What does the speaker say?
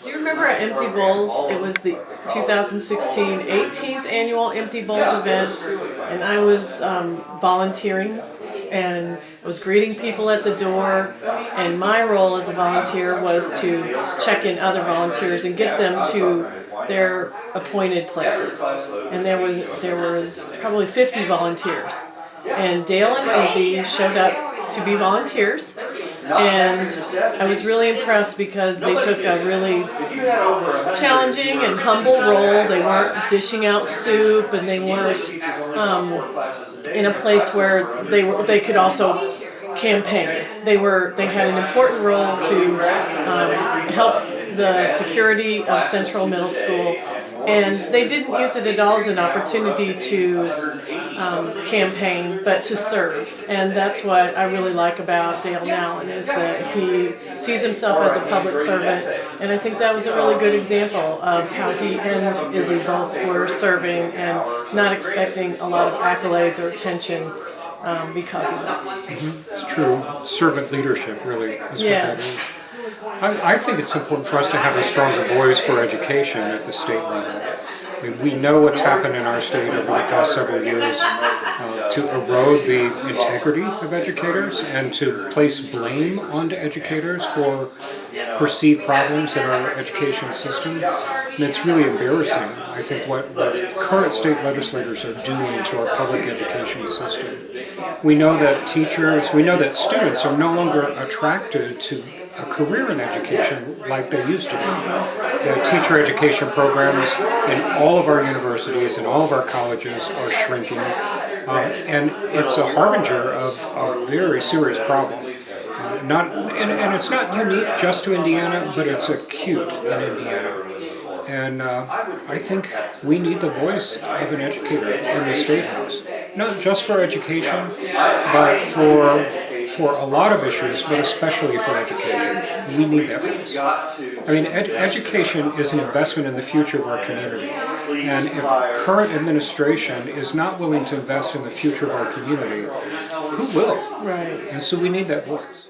Do you remember at Empty Bowls? It was the 2016 18th annual Empty Bowls event, and I was volunteering and was greeting people at the door. And my role as a volunteer was to check in other volunteers and get them to their appointed places. And there was probably 50 volunteers. And Dale and Izzy showed up to be volunteers, and I was really impressed because they took a really challenging and humble role. They weren't dishing out soup, and they weren't in a place where they could also campaign. They had an important role to help the security of Central Middle School. And they didn't use it at all as an opportunity to campaign, but to serve. And that's what I really like about Dale Nowlin, is that he sees himself as a public servant. And I think that was a really good example of how he and Izzy both were serving and not expecting a lot of accolades or attention because of that. Mm-hmm. It's true. Servant leadership, really, is what that is. I think it's important for us to have a stronger voice for education at the state level. I mean, we know what's happened in our state over the past several years to erode the integrity of educators and to place blame onto educators for perceived problems in our education system. And it's really embarrassing, I think, what current state legislators are doing to our public education system. We know that students are no longer attracted to a career in education like they used to be. The teacher education programs in all of our universities and all of our colleges are shrinking, and it's a harbinger of a very serious problem. And it's not unique just to Indiana, but it's acute in Indiana. And I think we need the voice of an educator in the State House, not just for education, but for a lot of issues, but especially for education. We need that voice. I mean, education is an investment in the future of our community. And if current administration is not willing to invest in the future of our community, who will? Right. And so we need that voice.